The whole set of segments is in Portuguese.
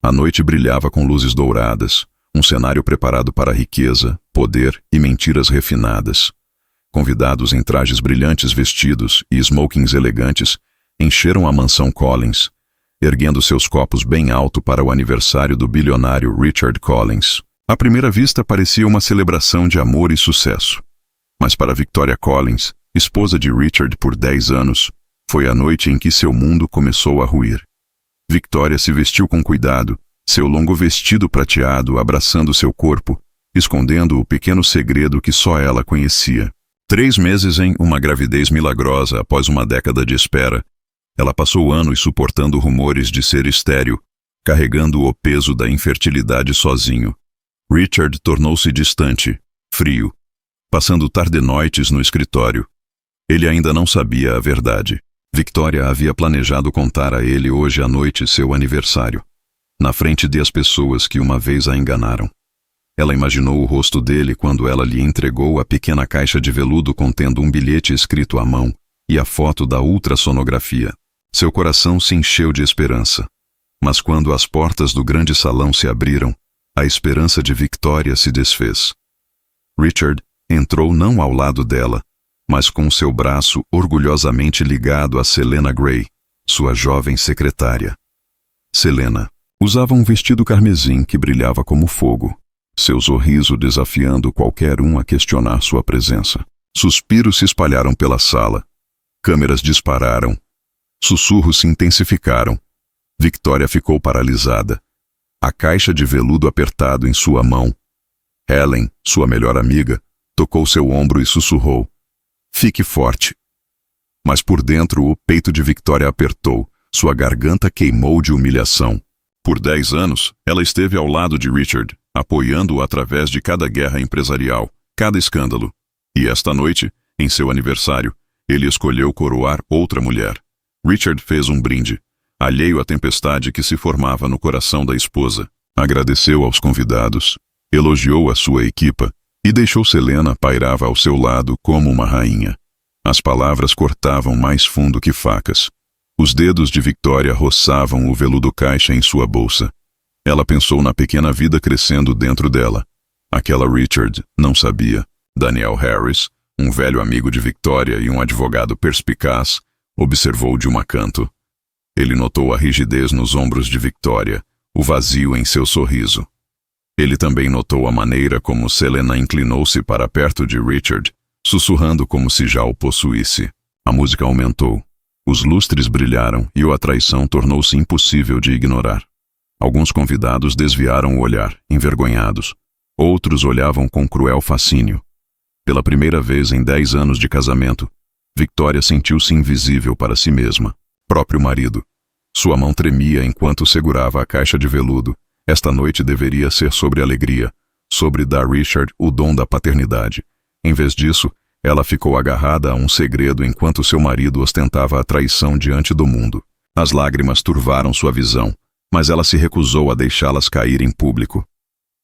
A noite brilhava com luzes douradas, um cenário preparado para riqueza, poder e mentiras refinadas. Convidados em trajes brilhantes vestidos e smokings elegantes encheram a mansão Collins, erguendo seus copos bem alto para o aniversário do bilionário Richard Collins. À primeira vista parecia uma celebração de amor e sucesso. Mas para Victoria Collins, esposa de Richard por 10 anos, foi a noite em que seu mundo começou a ruir. Victoria se vestiu com cuidado, seu longo vestido prateado abraçando seu corpo, escondendo o pequeno segredo que só ela conhecia. 3 meses em uma gravidez milagrosa após uma década de espera, ela passou anos suportando rumores de ser estéril, carregando o peso da infertilidade sozinho. Richard tornou-se distante, frio, passando tardenoites no escritório. Ele ainda não sabia a verdade. Victoria havia planejado contar a ele hoje à noite seu aniversário, na frente das pessoas que uma vez a enganaram. Ela imaginou o rosto dele quando ela lhe entregou a pequena caixa de veludo contendo um bilhete escrito à mão e a foto da ultrassonografia. Seu coração se encheu de esperança. Mas quando as portas do grande salão se abriram, a esperança de Victoria se desfez. Richard entrou não ao lado dela, mas com seu braço orgulhosamente ligado a Selena Gray, sua jovem secretária. Selena usava um vestido carmesim que brilhava como fogo, seu sorriso desafiando qualquer um a questionar sua presença. Suspiros se espalharam pela sala. Câmeras dispararam. Sussurros se intensificaram. Victoria ficou paralisada, a caixa de veludo apertado em sua mão. Helen, sua melhor amiga, tocou seu ombro e sussurrou: "Fique forte." Mas por dentro o peito de Victoria apertou, sua garganta queimou de humilhação. Por 10 anos, ela esteve ao lado de Richard, apoiando-o através de cada guerra empresarial, cada escândalo. E esta noite, em seu aniversário, ele escolheu coroar outra mulher. Richard fez um brinde, alheio à tempestade que se formava no coração da esposa. Agradeceu aos convidados, elogiou a sua equipa e deixou Selena pairava ao seu lado como uma rainha. As palavras cortavam mais fundo que facas. Os dedos de Victoria roçavam o veludo caixa em sua bolsa. Ela pensou na pequena vida crescendo dentro dela. Aquela Richard não sabia. Daniel Harris, um velho amigo de Victoria e um advogado perspicaz, observou de um acanto. Ele notou a rigidez nos ombros de Victoria, o vazio em seu sorriso. Ele também notou a maneira como Selena inclinou-se para perto de Richard, sussurrando como se já o possuísse. A música aumentou. Os lustres brilharam e a traição tornou-se impossível de ignorar. Alguns convidados desviaram o olhar, envergonhados. Outros olhavam com cruel fascínio. Pela primeira vez em 10 anos de casamento, Victoria sentiu-se invisível para si mesma. Próprio marido. Sua mão tremia enquanto segurava a caixa de veludo. Esta noite deveria ser sobre alegria, sobre dar a Richard o dom da paternidade. Em vez disso, ela ficou agarrada a um segredo enquanto seu marido ostentava a traição diante do mundo. As lágrimas turvaram sua visão, mas ela se recusou a deixá-las cair em público.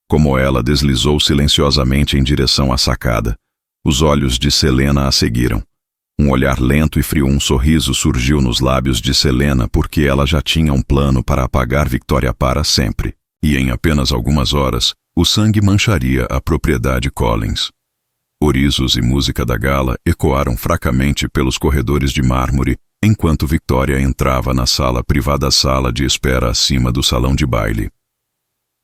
Como ela deslizou silenciosamente em direção à sacada, os olhos de Selena a seguiram. Um olhar lento e frio, um sorriso surgiu nos lábios de Selena porque ela já tinha um plano para apagar Victoria para sempre. E em apenas algumas horas, o sangue mancharia a propriedade Collins. Orizos e música da gala ecoaram fracamente pelos corredores de mármore, enquanto Victoria entrava na privada sala de espera acima do salão de baile.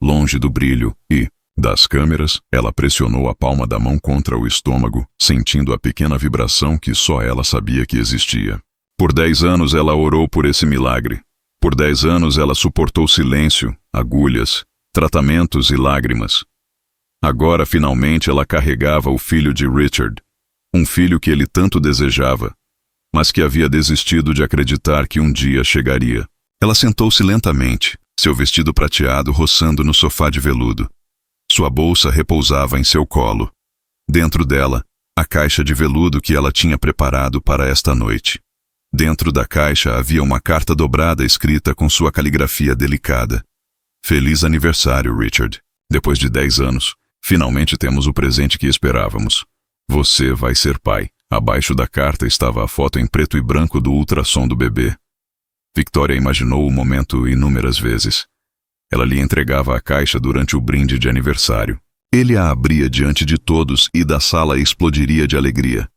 Longe do brilho e das câmeras, ela pressionou a palma da mão contra o estômago, sentindo a pequena vibração que só ela sabia que existia. Por 10 anos ela orou por esse milagre. Por 10 anos ela suportou silêncio, agulhas, tratamentos e lágrimas. Agora, finalmente, ela carregava o filho de Richard, um filho que ele tanto desejava, mas que havia desistido de acreditar que um dia chegaria. Ela sentou-se lentamente, seu vestido prateado roçando no sofá de veludo. Sua bolsa repousava em seu colo. Dentro dela, a caixa de veludo que ela tinha preparado para esta noite. Dentro da caixa havia uma carta dobrada escrita com sua caligrafia delicada. Feliz aniversário, Richard. Depois de 10 anos, finalmente temos o presente que esperávamos. Você vai ser pai. Abaixo da carta estava a foto em preto e branco do ultrassom do bebê. Victoria imaginou o momento inúmeras vezes. Ela lhe entregava a caixa durante o brinde de aniversário. Ele a abria diante de todos e da sala explodiria de alegria.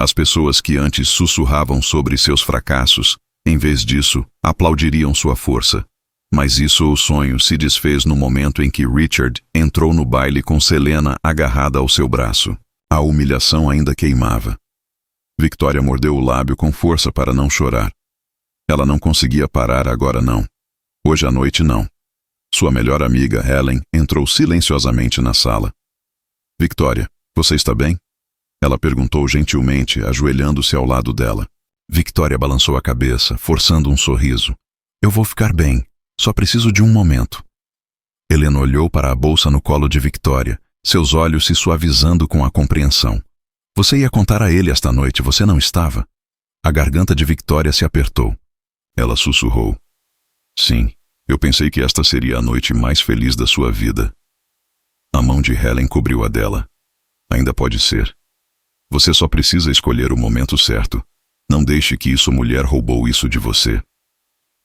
As pessoas que antes sussurravam sobre seus fracassos, em vez disso, aplaudiriam sua força. Mas isso ou sonho se desfez no momento em que Richard entrou no baile com Selena agarrada ao seu braço. A humilhação ainda queimava. Victoria mordeu o lábio com força para não chorar. Ela não conseguia parar agora não. Hoje à noite não. Sua melhor amiga, Helen, entrou silenciosamente na sala. Victoria, você está bem? Ela perguntou gentilmente, ajoelhando-se ao lado dela. Victoria balançou a cabeça, forçando um sorriso. Eu vou ficar bem. Só preciso de um momento. Helena olhou para a bolsa no colo de Victoria, seus olhos se suavizando com a compreensão. Você ia contar a ele esta noite, você não estava? A garganta de Victoria se apertou. Ela sussurrou. Sim, eu pensei que esta seria a noite mais feliz da sua vida. A mão de Helen cobriu a dela. Ainda pode ser. Você só precisa escolher o momento certo. Não deixe que isso mulher roubou isso de você.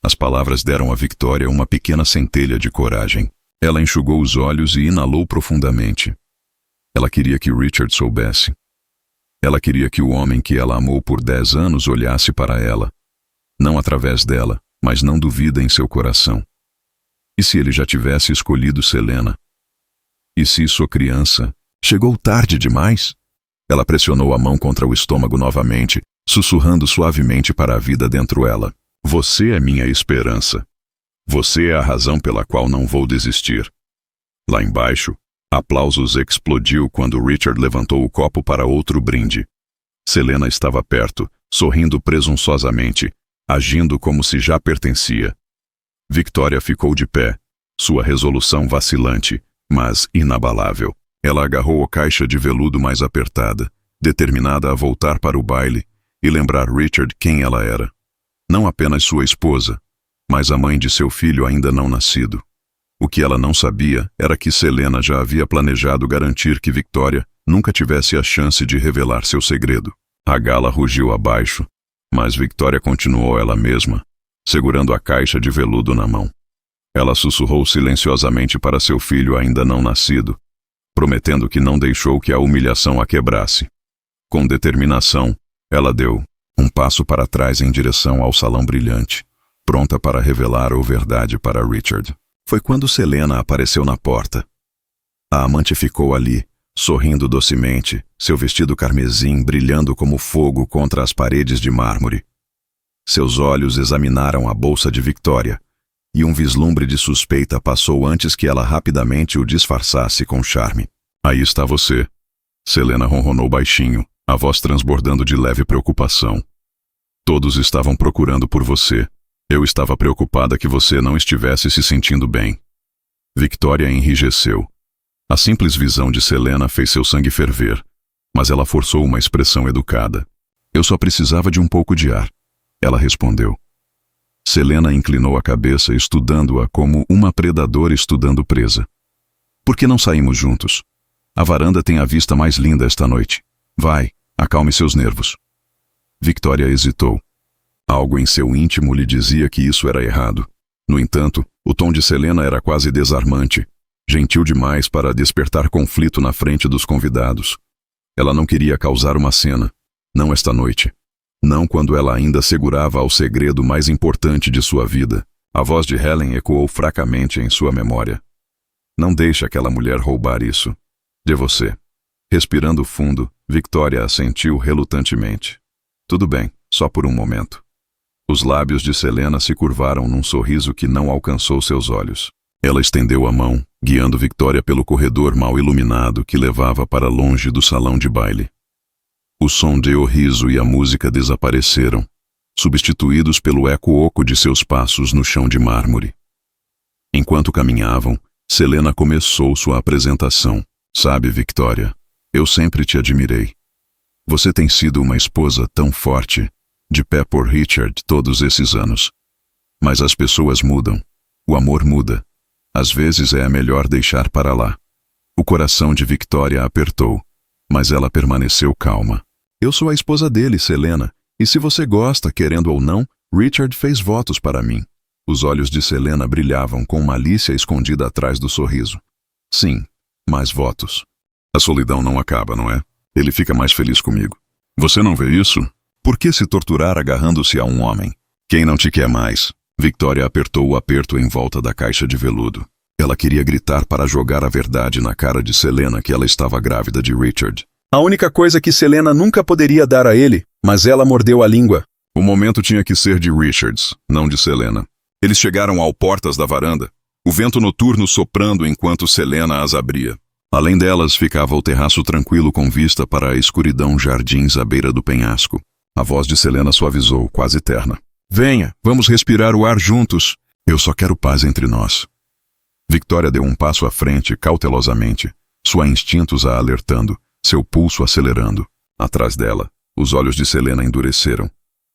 As palavras deram a Victoria uma pequena centelha de coragem. Ela enxugou os olhos e inalou profundamente. Ela queria que Richard soubesse. Ela queria que o homem que ela amou por 10 anos olhasse para ela. Não através dela, mas não duvida em seu coração. E se ele já tivesse escolhido Selena? E se sua criança chegou tarde demais? Ela pressionou a mão contra o estômago novamente, sussurrando suavemente para a vida dentro dela. Você é minha esperança. Você é a razão pela qual não vou desistir. Lá embaixo, aplausos explodiu quando Richard levantou o copo para outro brinde. Selena estava perto, sorrindo presunçosamente, agindo como se já pertencia. Victoria ficou de pé, sua resolução vacilante, mas inabalável. Ela agarrou a caixa de veludo mais apertada, determinada a voltar para o baile e lembrar Richard quem ela era. Não apenas sua esposa, mas a mãe de seu filho ainda não nascido. O que ela não sabia era que Selena já havia planejado garantir que Victoria nunca tivesse a chance de revelar seu segredo. A gala rugiu abaixo, mas Victoria continuou ela mesma, segurando a caixa de veludo na mão. Ela sussurrou silenciosamente para seu filho ainda não nascido, prometendo que não deixou que a humilhação a quebrasse. Com determinação, ela deu um passo para trás em direção ao salão brilhante, pronta para revelar a verdade para Richard. Foi quando Selena apareceu na porta. A amante ficou ali, sorrindo docemente, seu vestido carmesim brilhando como fogo contra as paredes de mármore. Seus olhos examinaram a bolsa de Victoria, e um vislumbre de suspeita passou antes que ela rapidamente o disfarçasse com charme. Aí está você. Selena ronronou baixinho, a voz transbordando de leve preocupação. Todos estavam procurando por você. Eu estava preocupada que você não estivesse se sentindo bem. Victoria enrijeceu. A simples visão de Selena fez seu sangue ferver, mas ela forçou uma expressão educada. Eu só precisava de um pouco de ar. Ela respondeu. Selena inclinou a cabeça, estudando-a como uma predadora estudando presa. Por que não saímos juntos? A varanda tem a vista mais linda esta noite. Vai, acalme seus nervos. Victoria hesitou. Algo em seu íntimo lhe dizia que isso era errado. No entanto, o tom de Selena era quase desarmante, gentil demais para despertar conflito na frente dos convidados. Ela não queria causar uma cena, não esta noite. Não quando ela ainda segurava ao segredo mais importante de sua vida. A voz de Helen ecoou fracamente em sua memória. Não deixe aquela mulher roubar isso. De você. Respirando fundo, Victoria assentiu relutantemente. Tudo bem, só por um momento. Os lábios de Selena se curvaram num sorriso que não alcançou seus olhos. Ela estendeu a mão, guiando Victoria pelo corredor mal iluminado que levava para longe do salão de baile. O som de o riso e a música desapareceram, substituídos pelo eco oco de seus passos no chão de mármore. Enquanto caminhavam, Selena começou sua apresentação. Sabe, Victoria, eu sempre te admirei. Você tem sido uma esposa tão forte, de pé por Richard todos esses anos. Mas as pessoas mudam. O amor muda. Às vezes é melhor deixar para lá. O coração de Victoria apertou, mas ela permaneceu calma. Eu sou a esposa dele, Selena, e se você gosta, querendo ou não, Richard fez votos para mim. Os olhos de Selena brilhavam com malícia escondida atrás do sorriso. Sim, mais votos. A solidão não acaba, não é? Ele fica mais feliz comigo. Você não vê isso? Por que se torturar agarrando-se a um homem? Quem não te quer mais? Victoria apertou o aperto em volta da caixa de veludo. Ela queria gritar para jogar a verdade na cara de Selena que ela estava grávida de Richard. A única coisa que Selena nunca poderia dar a ele, mas ela mordeu a língua. O momento tinha que ser de Richards, não de Selena. Eles chegaram ao portas da varanda, o vento noturno soprando enquanto Selena as abria. Além delas ficava o terraço tranquilo com vista para a escuridão jardins à beira do penhasco. A voz de Selena suavizou, quase terna. Venha, vamos respirar o ar juntos. Eu só quero paz entre nós. Victoria deu um passo à frente, cautelosamente, sua instintos a alertando, seu pulso acelerando. Atrás dela, os olhos de Selena endureceram,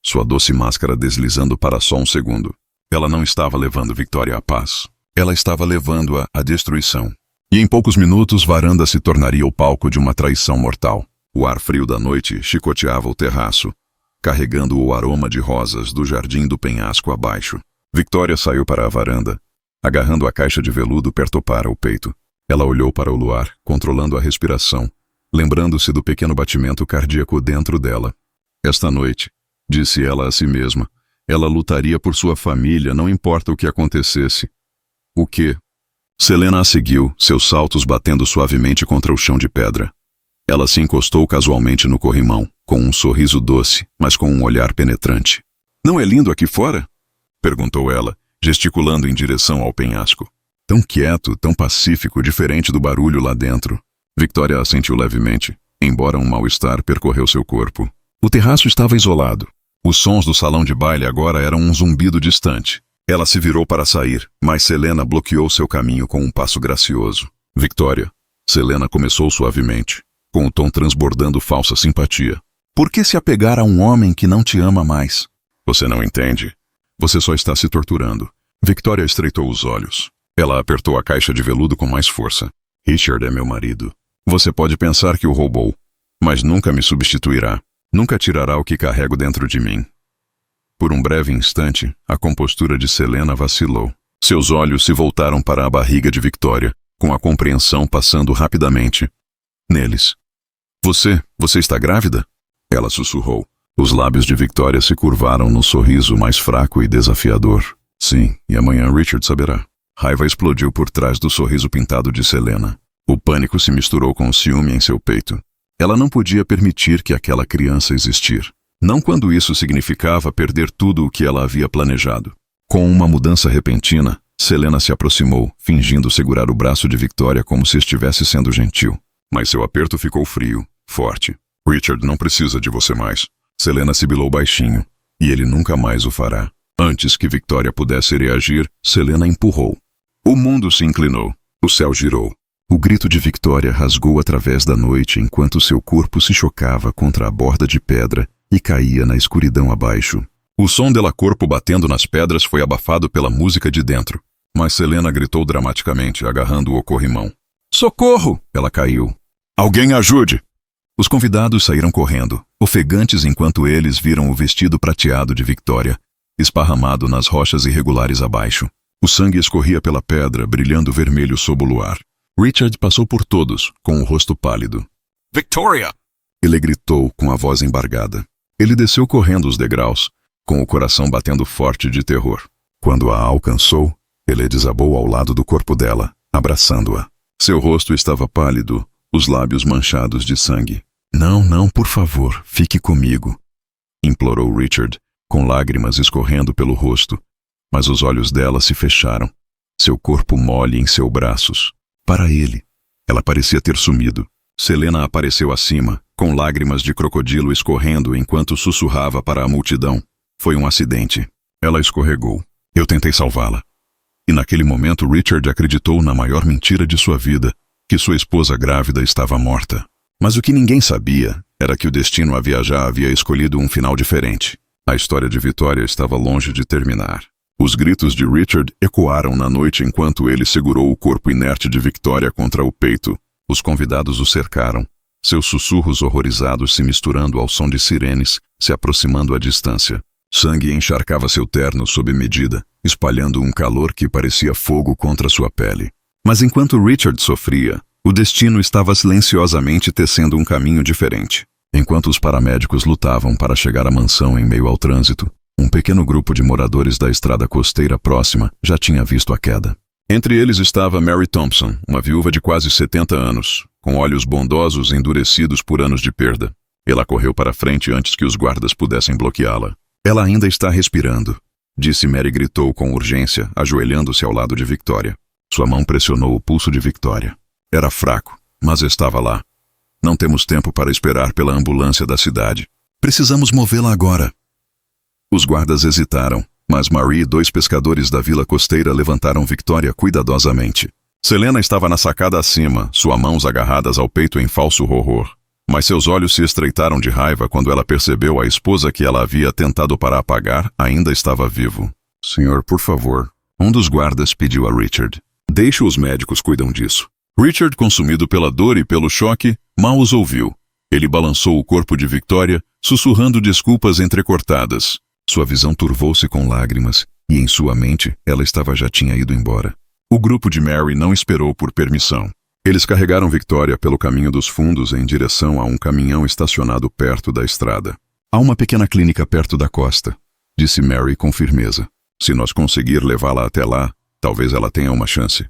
sua doce máscara deslizando para só um segundo. Ela não estava levando Victoria à paz. Ela estava levando-a à destruição. E em poucos minutos, varanda se tornaria o palco de uma traição mortal. O ar frio da noite chicoteava o terraço, carregando o aroma de rosas do jardim do penhasco abaixo. Victoria saiu para a varanda, agarrando a caixa de veludo perto para o peito. Ela olhou para o luar, controlando a respiração, lembrando-se do pequeno batimento cardíaco dentro dela. Esta noite, disse ela a si mesma, ela lutaria por sua família, não importa o que acontecesse. O quê? Selena a seguiu, seus saltos batendo suavemente contra o chão de pedra. Ela se encostou casualmente no corrimão, com um sorriso doce, mas com um olhar penetrante. Não é lindo aqui fora? Perguntou ela, gesticulando em direção ao penhasco. Tão quieto, tão pacífico, diferente do barulho lá dentro. Victoria assentiu levemente, embora um mal-estar percorreu seu corpo. O terraço estava isolado. Os sons do salão de baile agora eram um zumbido distante. Ela se virou para sair, mas Selena bloqueou seu caminho com um passo gracioso. Victoria. Selena começou suavemente, com o tom transbordando falsa simpatia. Por que se apegar a um homem que não te ama mais? Você não entende. Você só está se torturando. Victoria estreitou os olhos. Ela apertou a caixa de veludo com mais força. Richard é meu marido. Você pode pensar que o roubou, mas nunca me substituirá. Nunca tirará o que carrego dentro de mim. Por um breve instante, a compostura de Selena vacilou. Seus olhos se voltaram para a barriga de Victoria, com a compreensão passando rapidamente neles. Você está grávida? Ela sussurrou. Os lábios de Victoria se curvaram no sorriso mais fraco e desafiador. Sim, e amanhã Richard saberá. Raiva explodiu por trás do sorriso pintado de Selena. O pânico se misturou com o ciúme em seu peito. Ela não podia permitir que aquela criança existir. Não quando isso significava perder tudo o que ela havia planejado. Com uma mudança repentina, Selena se aproximou, fingindo segurar o braço de Victoria como se estivesse sendo gentil. Mas seu aperto ficou frio, forte. Richard não precisa de você mais. Selena sibilou baixinho. E ele nunca mais o fará. Antes que Victoria pudesse reagir, Selena empurrou. O mundo se inclinou. O céu girou. O grito de Victoria rasgou através da noite enquanto seu corpo se chocava contra a borda de pedra e caía na escuridão abaixo. O som dela corpo batendo nas pedras foi abafado pela música de dentro, mas Selena gritou dramaticamente, agarrando o corrimão. Socorro! Ela caiu. Alguém ajude! Os convidados saíram correndo, ofegantes enquanto eles viram o vestido prateado de Victoria, esparramado nas rochas irregulares abaixo. O sangue escorria pela pedra, brilhando vermelho sob o luar. Richard passou por todos, com o rosto pálido. Victoria! Ele gritou com a voz embargada. Ele desceu correndo os degraus, com o coração batendo forte de terror. Quando a alcançou, ele desabou ao lado do corpo dela, abraçando-a. Seu rosto estava pálido, os lábios manchados de sangue. Não, por favor, fique comigo, implorou Richard, com lágrimas escorrendo pelo rosto, mas os olhos dela se fecharam, seu corpo mole em seus braços. Para ele. Ela parecia ter sumido. Selena apareceu acima, com lágrimas de crocodilo escorrendo enquanto sussurrava para a multidão. Foi um acidente. Ela escorregou. Eu tentei salvá-la. E naquele momento Richard acreditou na maior mentira de sua vida, que sua esposa grávida estava morta. Mas o que ninguém sabia era que o destino a viajar havia escolhido um final diferente. A história de Victoria estava longe de terminar. Os gritos de Richard ecoaram na noite enquanto ele segurou o corpo inerte de Victoria contra o peito. Os convidados o cercaram, seus sussurros horrorizados se misturando ao som de sirenes, se aproximando à distância. Sangue encharcava seu terno sob medida, espalhando um calor que parecia fogo contra sua pele. Mas enquanto Richard sofria, o destino estava silenciosamente tecendo um caminho diferente. Enquanto os paramédicos lutavam para chegar à mansão em meio ao trânsito, um pequeno grupo de moradores da estrada costeira próxima já tinha visto a queda. Entre eles estava Mary Thompson, uma viúva de quase 70 anos, com olhos bondosos endurecidos por anos de perda. Ela correu para frente antes que os guardas pudessem bloqueá-la. Ela ainda está respirando, disse Mary, gritou com urgência, ajoelhando-se ao lado de Victoria. Sua mão pressionou o pulso de Victoria. Era fraco, mas estava lá. Não temos tempo para esperar pela ambulância da cidade. Precisamos movê-la agora. Os guardas hesitaram, mas Marie e 2 pescadores da vila costeira levantaram Victoria cuidadosamente. Selena estava na sacada acima, suas mãos agarradas ao peito em falso horror. Mas seus olhos se estreitaram de raiva quando ela percebeu a esposa que ela havia tentado para apagar ainda estava vivo. Senhor, por favor. Um dos guardas pediu a Richard. Deixe os médicos cuidam disso. Richard, consumido pela dor e pelo choque, mal os ouviu. Ele balançou o corpo de Victoria, sussurrando desculpas entrecortadas. Sua visão turvou-se com lágrimas, e em sua mente ela já tinha ido embora. O grupo de Mary não esperou por permissão. Eles carregaram Victoria pelo caminho dos fundos em direção a um caminhão estacionado perto da estrada. Há uma pequena clínica perto da costa, disse Mary com firmeza. Se nós conseguir levá-la até lá, talvez ela tenha uma chance.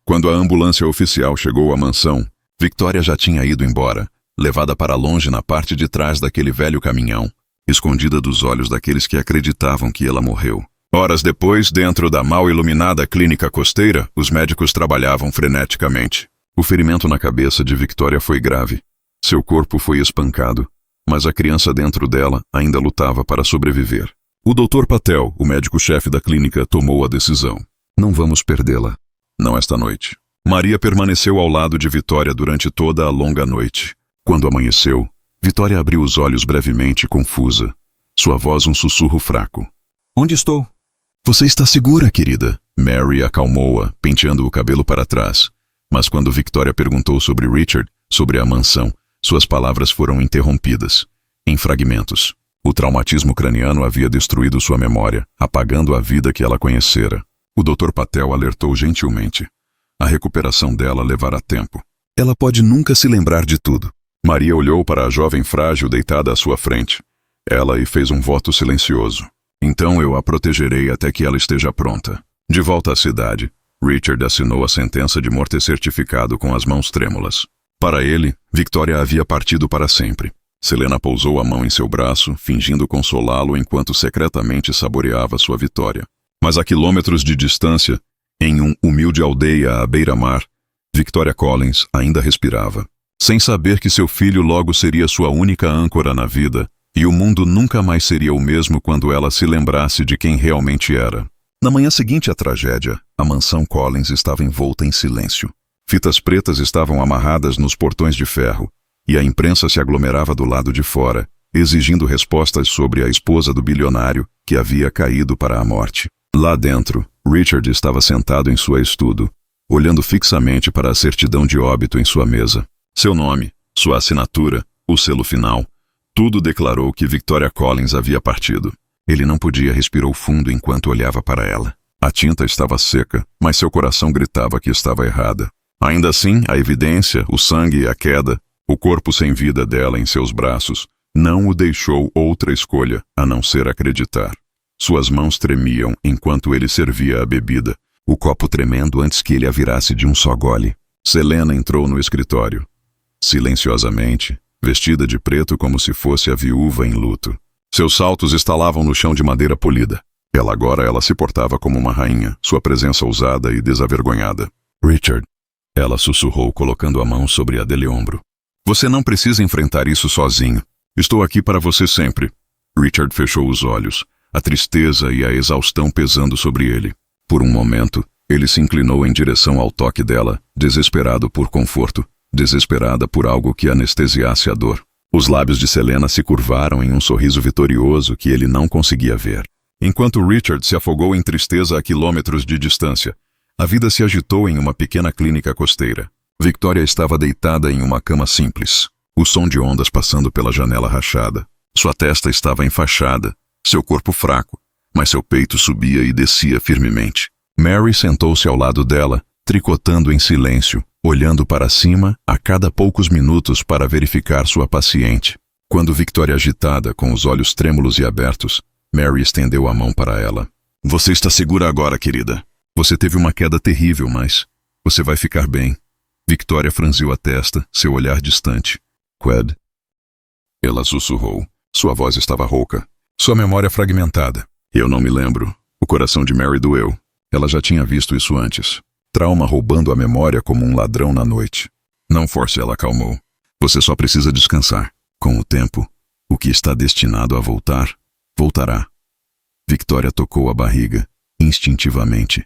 Quando a ambulância oficial chegou à mansão, Victoria já tinha ido embora, levada para longe na parte de trás daquele velho caminhão, escondida dos olhos daqueles que acreditavam que ela morreu. Horas depois, dentro da mal iluminada clínica costeira, os médicos trabalhavam freneticamente. O ferimento na cabeça de Victoria foi grave. Seu corpo foi espancado, mas a criança dentro dela ainda lutava para sobreviver. O Dr. Patel, o médico-chefe da clínica, tomou a decisão. Não vamos perdê-la. Não esta noite. Maria permaneceu ao lado de Victoria durante toda a longa noite. Quando amanheceu, Victoria abriu os olhos brevemente, confusa. Sua voz um sussurro fraco. Onde estou? Você está segura, querida? Mary acalmou-a, penteando o cabelo para trás. Mas quando Victoria perguntou sobre Richard, sobre a mansão, suas palavras foram interrompidas, em fragmentos. O traumatismo craniano havia destruído sua memória, apagando a vida que ela conhecera. O Dr. Patel alertou gentilmente. A recuperação dela levará tempo. Ela pode nunca se lembrar de tudo. Maria olhou para a jovem frágil deitada à sua frente. Ela lhe fez um voto silencioso. Então eu a protegerei até que ela esteja pronta. De volta à cidade, Richard assinou a sentença de morte certificado com as mãos trêmulas. Para ele, Victoria havia partido para sempre. Selena pousou a mão em seu braço, fingindo consolá-lo enquanto secretamente saboreava sua vitória. Mas a quilômetros de distância, em uma humilde aldeia à beira-mar, Victoria Collins ainda respirava, sem saber que seu filho logo seria sua única âncora na vida, e o mundo nunca mais seria o mesmo quando ela se lembrasse de quem realmente era. Na manhã seguinte à tragédia, a mansão Collins estava envolta em silêncio. Fitas pretas estavam amarradas nos portões de ferro, e a imprensa se aglomerava do lado de fora, exigindo respostas sobre a esposa do bilionário que havia caído para a morte. Lá dentro, Richard estava sentado em seu estudo, olhando fixamente para a certidão de óbito em sua mesa. Seu nome, sua assinatura, o selo final, tudo declarou que Victoria Collins havia partido. Ele não podia respirar fundo enquanto olhava para ela. A tinta estava seca, mas seu coração gritava que estava errada. Ainda assim, a evidência, o sangue e a queda, o corpo sem vida dela em seus braços, não o deixou outra escolha a não ser acreditar. Suas mãos tremiam enquanto ele servia a bebida, o copo tremendo antes que ele a virasse de um só gole. Selena entrou no escritório. Silenciosamente, vestida de preto como se fosse a viúva em luto. Seus saltos estalavam no chão de madeira polida. Ela se portava como uma rainha, sua presença ousada e desavergonhada. Richard, ela sussurrou colocando a mão sobre a dele ombro. Você não precisa enfrentar isso sozinho. Estou aqui para você sempre. Richard fechou os olhos, a tristeza e a exaustão pesando sobre ele. Por um momento, ele se inclinou em direção ao toque dela, desesperado por conforto, desesperada por algo que anestesiasse a dor. Os lábios de Selena se curvaram em um sorriso vitorioso que ele não conseguia ver. Enquanto Richard se afogou em tristeza a quilômetros de distância, a vida se agitou em uma pequena clínica costeira. Victoria estava deitada em uma cama simples, o som de ondas passando pela janela rachada. Sua testa estava enfaixada, seu corpo fraco, mas seu peito subia e descia firmemente. Mary sentou-se ao lado dela, tricotando em silêncio, olhando para cima a cada poucos minutos para verificar sua paciente. Quando Victoria, agitada, com os olhos trêmulos e abertos, Mary estendeu a mão para ela. Você está segura agora, querida. Você teve uma queda terrível, mas você vai ficar bem. Victoria franziu a testa, seu olhar distante. Qued? Ela sussurrou. Sua voz estava rouca. Sua memória fragmentada. Eu não me lembro. O coração de Mary doeu. Ela já tinha visto isso antes. Trauma roubando a memória como um ladrão na noite. Não force, ela acalmou. Você só precisa descansar. Com o tempo, o que está destinado a voltar, voltará. Victoria tocou a barriga, instintivamente.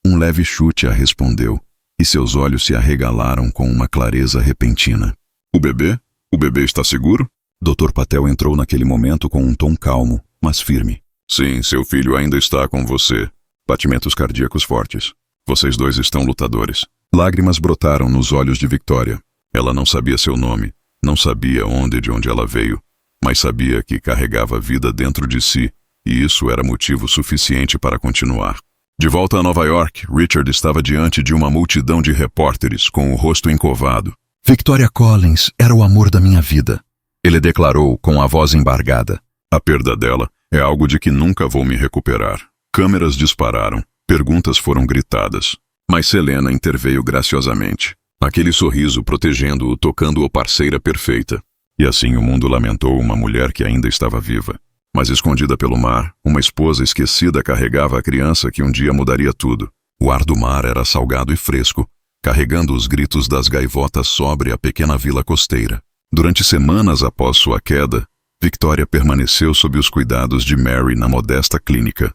Um leve chute a respondeu, e seus olhos se arregalaram com uma clareza repentina. O bebê? O bebê está seguro? Dr. Patel entrou naquele momento com um tom calmo, mas firme. Sim, seu filho ainda está com você. Batimentos cardíacos fortes. Vocês dois estão lutadores. Lágrimas brotaram nos olhos de Victoria. Ela não sabia seu nome, não sabia de onde ela veio, mas sabia que carregava vida dentro de si, e isso era motivo suficiente para continuar. De volta a Nova York, Richard estava diante de uma multidão de repórteres com o rosto encovado. Victoria Collins era o amor da minha vida, ele declarou com a voz embargada. A perda dela é algo de que nunca vou me recuperar. Câmeras dispararam, perguntas foram gritadas, mas Selena interveio graciosamente. Aquele sorriso protegendo-o, tocando-o parceira perfeita. E assim o mundo lamentou uma mulher que ainda estava viva. Mas escondida pelo mar, uma esposa esquecida carregava a criança que um dia mudaria tudo. O ar do mar era salgado e fresco, carregando os gritos das gaivotas sobre a pequena vila costeira. Durante semanas após sua queda, Victoria permaneceu sob os cuidados de Mary na modesta clínica.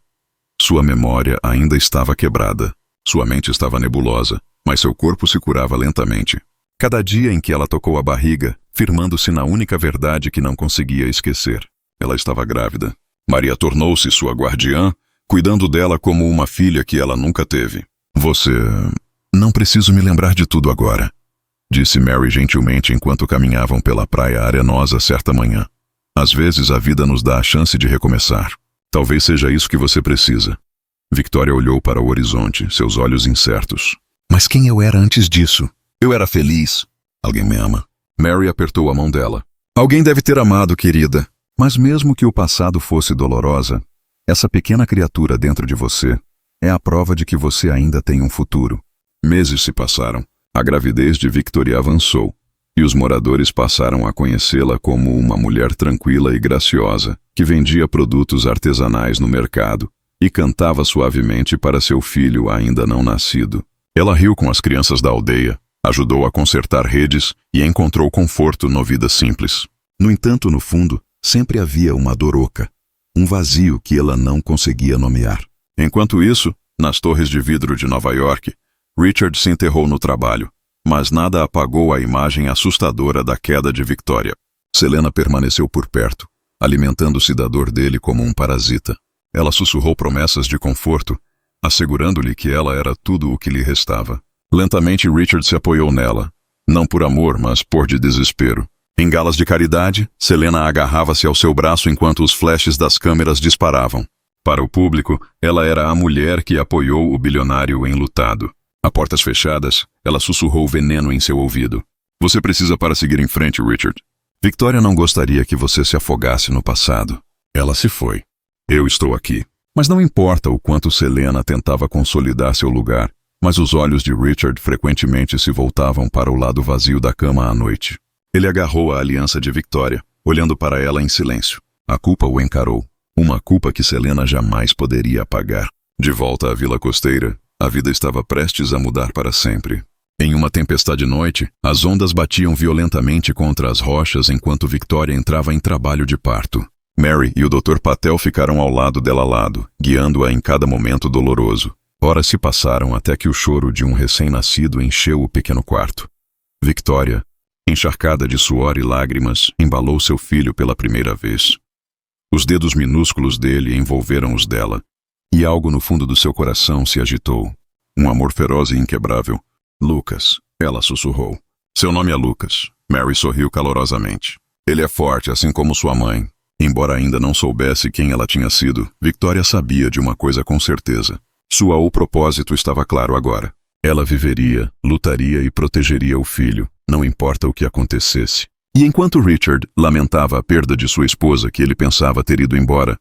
Sua memória ainda estava quebrada. Sua mente estava nebulosa, mas seu corpo se curava lentamente. Cada dia em que ela tocou a barriga, firmando-se na única verdade que não conseguia esquecer. Ela estava grávida. Maria tornou-se sua guardiã, cuidando dela como uma filha que ela nunca teve. Você... Não preciso me lembrar de tudo agora, disse Mary gentilmente enquanto caminhavam pela praia arenosa certa manhã. Às vezes a vida nos dá a chance de recomeçar. Talvez seja isso que você precisa. Victoria olhou para o horizonte, seus olhos incertos. Mas quem eu era antes disso? Eu era feliz. Alguém me ama. Mary apertou a mão dela. Alguém deve ter amado, querida. Mas mesmo que o passado fosse dolorosa, essa pequena criatura dentro de você é a prova de que você ainda tem um futuro. Meses se passaram. A gravidez de Victoria avançou, e os moradores passaram a conhecê-la como uma mulher tranquila e graciosa, que vendia produtos artesanais no mercado e cantava suavemente para seu filho ainda não nascido. Ela riu com as crianças da aldeia, ajudou a consertar redes e encontrou conforto no vida simples. No entanto, no fundo, sempre havia uma dor oca, um vazio que ela não conseguia nomear. Enquanto isso, nas torres de vidro de Nova York, Richard se enterrou no trabalho, mas nada apagou a imagem assustadora da queda de Victoria. Selena permaneceu por perto, alimentando-se da dor dele como um parasita. Ela sussurrou promessas de conforto, assegurando-lhe que ela era tudo o que lhe restava. Lentamente Richard se apoiou nela, não por amor, mas por de desespero. Em galas de caridade, Selena agarrava-se ao seu braço enquanto os flashes das câmeras disparavam. Para o público, ela era a mulher que apoiou o bilionário enlutado. A portas fechadas, ela sussurrou veneno em seu ouvido. Você precisa para seguir em frente, Richard. Victoria não gostaria que você se afogasse no passado. Ela se foi. Eu estou aqui. Mas não importa o quanto Selena tentava consolidar seu lugar, mas os olhos de Richard frequentemente se voltavam para o lado vazio da cama à noite. Ele agarrou a aliança de Victoria, olhando para ela em silêncio. A culpa o encarou. Uma culpa que Selena jamais poderia apagar. De volta à Vila Costeira, a vida estava prestes a mudar para sempre. Em uma tempestade de noite, as ondas batiam violentamente contra as rochas enquanto Victoria entrava em trabalho de parto. Mary e o Dr. Patel ficaram ao lado dela guiando-a em cada momento doloroso. Horas se passaram até que o choro de um recém-nascido encheu o pequeno quarto. Victoria, encharcada de suor e lágrimas, embalou seu filho pela primeira vez. Os dedos minúsculos dele envolveram os dela, e algo no fundo do seu coração se agitou. Um amor feroz e inquebrável. Lucas, ela sussurrou. Seu nome é Lucas. Mary sorriu calorosamente. Ele é forte, assim como sua mãe. Embora ainda não soubesse quem ela tinha sido, Victoria sabia de uma coisa com certeza. O propósito estava claro agora. Ela viveria, lutaria e protegeria o filho, não importa o que acontecesse. E enquanto Richard lamentava a perda de sua esposa que ele pensava ter ido embora,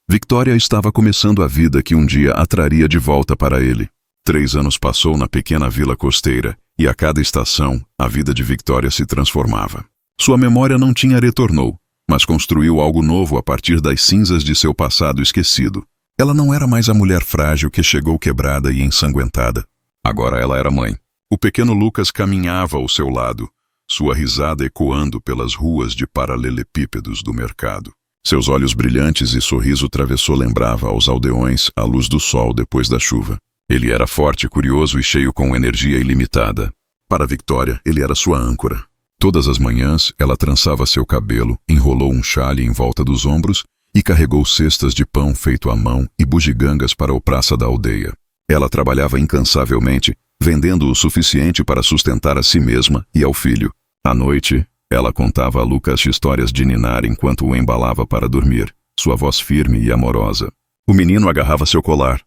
Victoria estava começando a vida que um dia a traria de volta para ele. 3 anos passou na pequena vila costeira, e a cada estação, a vida de Victoria se transformava. Sua memória não tinha retornou, mas construiu algo novo a partir das cinzas de seu passado esquecido. Ela não era mais a mulher frágil que chegou quebrada e ensanguentada. Agora ela era mãe. O pequeno Lucas caminhava ao seu lado, sua risada ecoando pelas ruas de paralelepípedos do mercado. Seus olhos brilhantes e sorriso travessou lembrava aos aldeões a luz do sol depois da chuva. Ele era forte, curioso e cheio com energia ilimitada. Para Victoria, ele era sua âncora. Todas as manhãs, ela trançava seu cabelo, enrolou um chale em volta dos ombros e carregou cestas de pão feito à mão e bugigangas para o praça da aldeia. Ela trabalhava incansavelmente, vendendo o suficiente para sustentar a si mesma e ao filho. À noite, ela contava a Lucas histórias de ninar enquanto o embalava para dormir, sua voz firme e amorosa. O menino agarrava seu colar,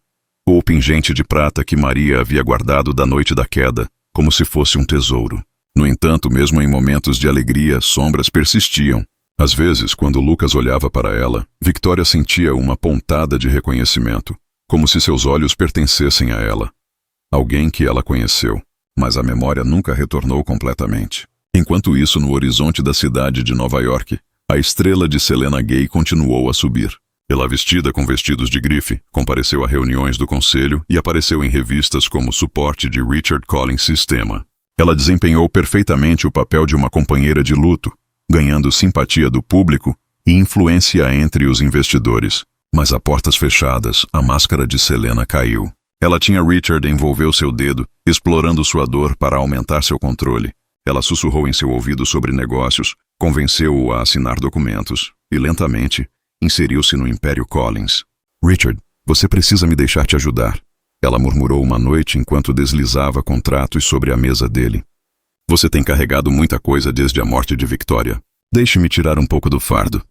o pingente de prata que Maria havia guardado da noite da queda, como se fosse um tesouro. No entanto, mesmo em momentos de alegria, sombras persistiam. Às vezes, quando Lucas olhava para ela, Victoria sentia uma pontada de reconhecimento, como se seus olhos pertencessem a ela. Alguém que ela conheceu, mas a memória nunca retornou completamente. Enquanto isso, no horizonte da cidade de Nova York, a estrela de Selena Gay continuou a subir. Ela, vestida com vestidos de grife, compareceu a reuniões do conselho e apareceu em revistas como suporte de Richard Collins Sistema. Ela desempenhou perfeitamente o papel de uma companheira de luto, ganhando simpatia do público e influência entre os investidores. Mas a portas fechadas, a máscara de Selena caiu. Ela tinha Richard envolveu seu dedo, explorando sua dor para aumentar seu controle. Ela sussurrou em seu ouvido sobre negócios, convenceu-o a assinar documentos e, lentamente, inseriu-se no Império Collins. Richard, você precisa me deixar te ajudar. Ela murmurou uma noite enquanto deslizava contratos sobre a mesa dele. Você tem carregado muita coisa desde a morte de Victoria. Deixe-me tirar um pouco do fardo.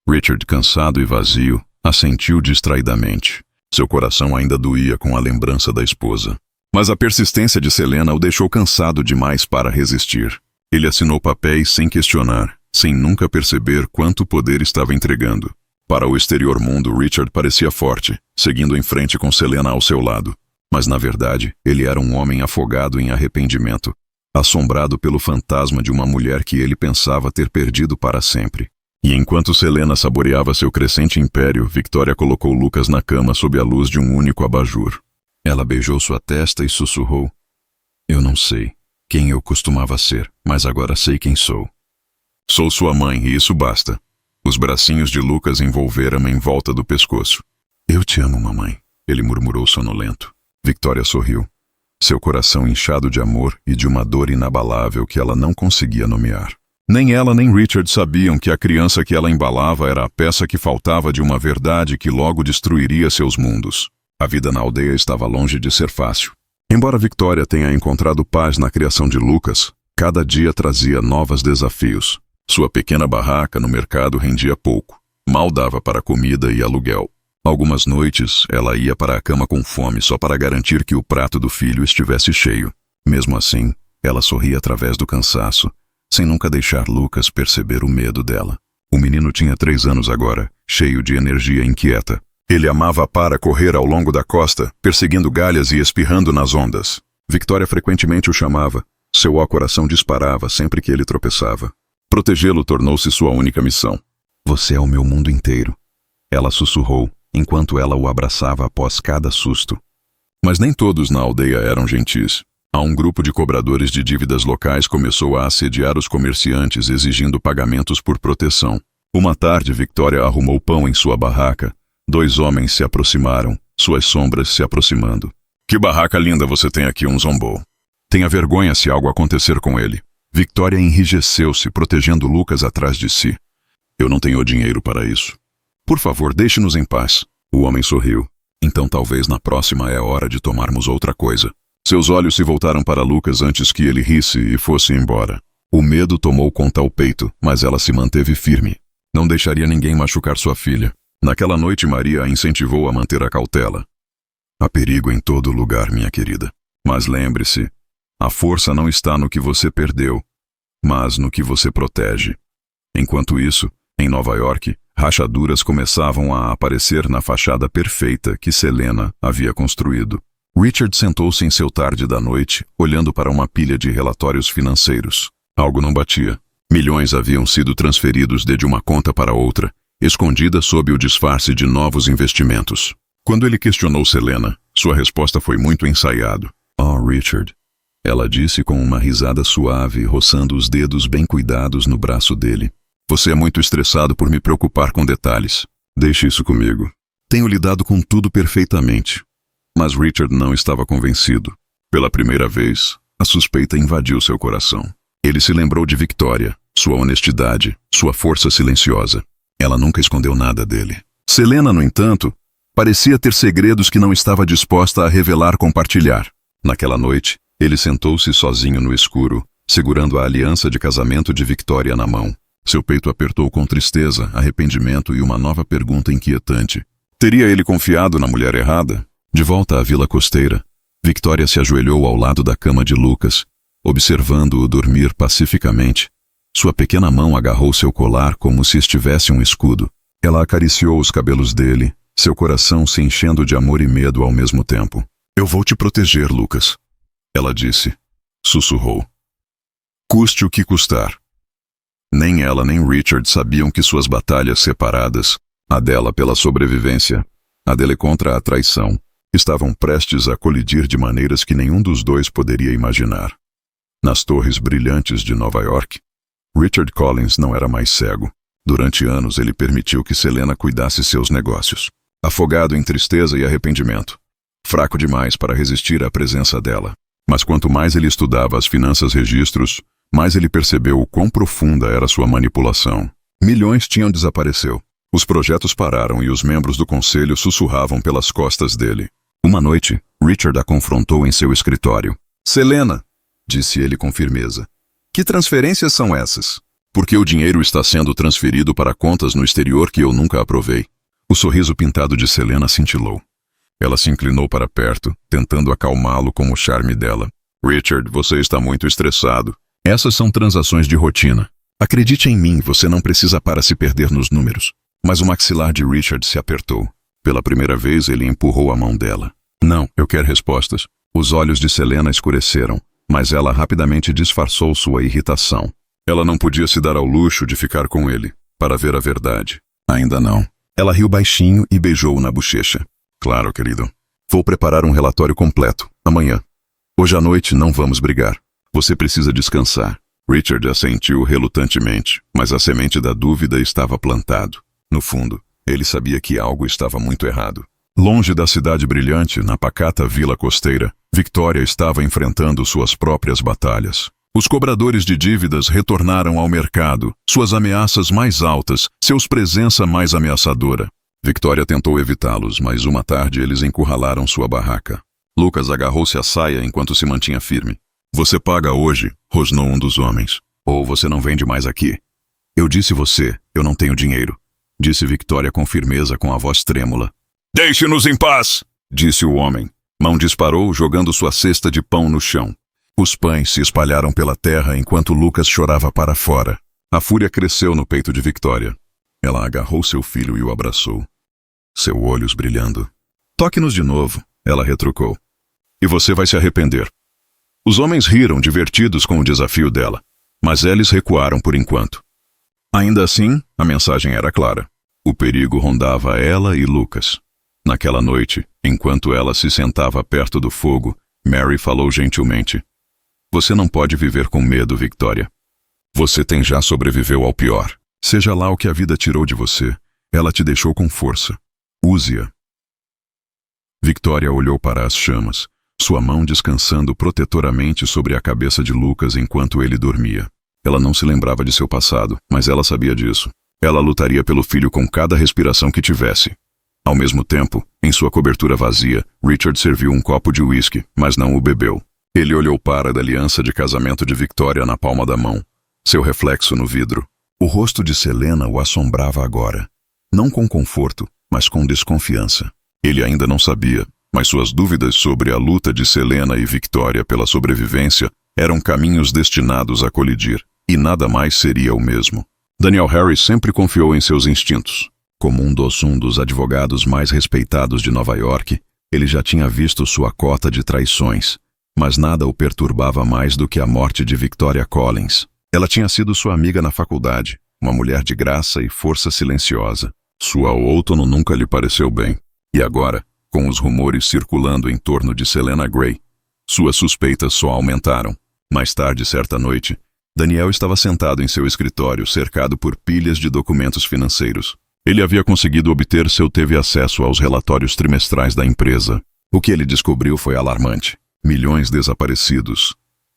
Richard, cansado e vazio, assentiu distraidamente. Seu coração ainda doía com a lembrança da esposa. Mas a persistência de Selena o deixou cansado demais para resistir. Ele assinou papéis sem questionar, sem nunca perceber quanto poder estava entregando. Para o exterior mundo, Richard parecia forte, seguindo em frente com Selena ao seu lado. Mas, na verdade, ele era um homem afogado em arrependimento, assombrado pelo fantasma de uma mulher que ele pensava ter perdido para sempre. E enquanto Selena saboreava seu crescente império, Victoria colocou Lucas na cama sob a luz de um único abajur. Ela beijou sua testa e sussurrou: Eu não sei quem eu costumava ser, mas agora sei quem sou. Sou sua mãe e isso basta. Os bracinhos de Lucas envolveram-a em volta do pescoço. Eu te amo, mamãe, ele murmurou sonolento. Victoria sorriu, seu coração inchado de amor e de uma dor inabalável que ela não conseguia nomear. Nem ela nem Richard sabiam que a criança que ela embalava era a peça que faltava de uma verdade que logo destruiria seus mundos. A vida na aldeia estava longe de ser fácil. Embora Victoria tenha encontrado paz na criação de Lucas, cada dia trazia novos desafios. Sua pequena barraca no mercado rendia pouco. Mal dava para comida e aluguel. Algumas noites, ela ia para a cama com fome só para garantir que o prato do filho estivesse cheio. Mesmo assim, ela sorria através do cansaço, sem nunca deixar Lucas perceber o medo dela. O menino tinha 3 anos agora, cheio de energia inquieta. Ele amava para correr ao longo da costa, perseguindo galhas e espirrando nas ondas. Victoria frequentemente o chamava. Seu coração disparava sempre que ele tropeçava. Protegê-lo tornou-se sua única missão. Você é o meu mundo inteiro, ela sussurrou, enquanto ela o abraçava após cada susto. Mas nem todos na aldeia eram gentis. Um grupo de cobradores de dívidas locais começou a assediar os comerciantes exigindo pagamentos por proteção. Uma tarde, Victoria arrumou pão em sua barraca. 2 homens se aproximaram, suas sombras se aproximando. Que barraca linda você tem aqui, zombou. Tenha vergonha se algo acontecer com ele. Victoria enrijeceu-se, protegendo Lucas atrás de si. Eu não tenho dinheiro para isso. Por favor, deixe-nos em paz. O homem sorriu. Então talvez na próxima é hora de tomarmos outra coisa. Seus olhos se voltaram para Lucas antes que ele risse e fosse embora. O medo tomou conta ao peito, mas ela se manteve firme. Não deixaria ninguém machucar sua filha. Naquela noite, Maria a incentivou a manter a cautela. Há perigo em todo lugar, minha querida. Mas lembre-se, a força não está no que você perdeu, mas no que você protege. Enquanto isso, em Nova York, rachaduras começavam a aparecer na fachada perfeita que Selena havia construído. Richard sentou-se em seu tarde da noite, olhando para uma pilha de relatórios financeiros. Algo não batia. Milhões haviam sido transferidos de uma conta para outra, escondida sob o disfarce de novos investimentos. Quando ele questionou Selena, sua resposta foi muito ensaiado. Oh, Richard. Ela disse com uma risada suave, roçando os dedos bem cuidados no braço dele. Você é muito estressado por me preocupar com detalhes. Deixe isso comigo. Tenho lidado com tudo perfeitamente. Mas Richard não estava convencido. Pela primeira vez, a suspeita invadiu seu coração. Ele se lembrou de Victoria, sua honestidade, sua força silenciosa. Ela nunca escondeu nada dele. Selena, no entanto, parecia ter segredos que não estava disposta a revelar compartilhar. Naquela noite, ele sentou-se sozinho no escuro, segurando a aliança de casamento de Victoria na mão. Seu peito apertou com tristeza, arrependimento e uma nova pergunta inquietante. Teria ele confiado na mulher errada? De volta à vila costeira, Victoria se ajoelhou ao lado da cama de Lucas, observando-o dormir pacificamente. Sua pequena mão agarrou seu colar como se estivesse um escudo. Ela acariciou os cabelos dele, seu coração se enchendo de amor e medo ao mesmo tempo. Eu vou te proteger, Lucas. Ela disse. Sussurrou. Custe o que custar. Nem ela nem Richard sabiam que suas batalhas separadas, a dela pela sobrevivência, a dele contra a traição, estavam prestes a colidir de maneiras que nenhum dos dois poderia imaginar. Nas torres brilhantes de Nova York, Richard Collins não era mais cego. Durante anos ele permitiu que Selena cuidasse seus negócios, afogado em tristeza e arrependimento, fraco demais para resistir à presença dela. Mas quanto mais ele estudava as finanças registros, mais ele percebeu o quão profunda era sua manipulação. Milhões tinham desaparecido. Os projetos pararam e os membros do conselho sussurravam pelas costas dele. Uma noite, Richard a confrontou em seu escritório. Selena, disse ele com firmeza, que transferências são essas? Porque o dinheiro está sendo transferido para contas no exterior que eu nunca aprovei. O sorriso pintado de Selena cintilou. Ela se inclinou para perto, tentando acalmá-lo com o charme dela. Richard, você está muito estressado. Essas são transações de rotina. Acredite em mim, você não precisa para se perder nos números. Mas o maxilar de Richard se apertou. Pela primeira vez, ele empurrou a mão dela. Não, eu quero respostas. Os olhos de Selena escureceram, mas ela rapidamente disfarçou sua irritação. Ela não podia se dar ao luxo de ficar com ele, para ver a verdade. Ainda não. Ela riu baixinho e beijou-o na bochecha. Claro, querido. Vou preparar um relatório completo, amanhã. Hoje à noite não vamos brigar. Você precisa descansar. Richard assentiu relutantemente, mas a semente da dúvida estava plantado. No fundo, ele sabia que algo estava muito errado. Longe da cidade brilhante, na pacata vila costeira, Victoria estava enfrentando suas próprias batalhas. Os cobradores de dívidas retornaram ao mercado, suas ameaças mais altas, seus presença mais ameaçadora. Victoria tentou evitá-los, mas uma tarde eles encurralaram sua barraca. Lucas agarrou-se à saia enquanto se mantinha firme. Você paga hoje, rosnou um dos homens. Ou você não vende mais aqui. Eu disse você, eu não tenho dinheiro, disse Victoria com firmeza com a voz trêmula. Deixe-nos em paz, disse o homem. Mão disparou, jogando sua cesta de pão no chão. Os pães se espalharam pela terra enquanto Lucas chorava para fora. A fúria cresceu no peito de Victoria. Ela agarrou seu filho e o abraçou. Seus olhos brilhando. Toque-nos de novo, ela retrucou. E você vai se arrepender. Os homens riram, divertidos com o desafio dela, mas eles recuaram por enquanto. Ainda assim, a mensagem era clara. O perigo rondava ela e Lucas. Naquela noite, enquanto ela se sentava perto do fogo, Mary falou gentilmente. Você não pode viver com medo, Victoria. Você já sobreviveu ao pior. Seja lá o que a vida tirou de você, ela te deixou com força. Use-a. Victoria olhou para as chamas, sua mão descansando protetoramente sobre a cabeça de Lucas enquanto ele dormia. Ela não se lembrava de seu passado, mas ela sabia disso. Ela lutaria pelo filho com cada respiração que tivesse. Ao mesmo tempo, em sua cobertura vazia, Richard serviu um copo de uísque, mas não o bebeu. Ele olhou para a aliança de casamento de Victoria na palma da mão, seu reflexo no vidro. O rosto de Selena o assombrava agora. Não com conforto, mas com desconfiança. Ele ainda não sabia, mas suas dúvidas sobre a luta de Selena e Victoria pela sobrevivência eram caminhos destinados a colidir, e nada mais seria o mesmo. Daniel Harris sempre confiou em seus instintos. Como um dos advogados mais respeitados de Nova York, ele já tinha visto sua cota de traições, mas nada o perturbava mais do que a morte de Victoria Collins. Ela tinha sido sua amiga na faculdade, uma mulher de graça e força silenciosa. Sua outono nunca lhe pareceu bem. E agora, com os rumores circulando em torno de Selena Gray, suas suspeitas só aumentaram. Mais tarde, certa noite, Daniel estava sentado em seu escritório, cercado por pilhas de documentos financeiros. Ele havia conseguido obter teve acesso aos relatórios trimestrais da empresa. O que ele descobriu foi alarmante. Milhões desaparecidos.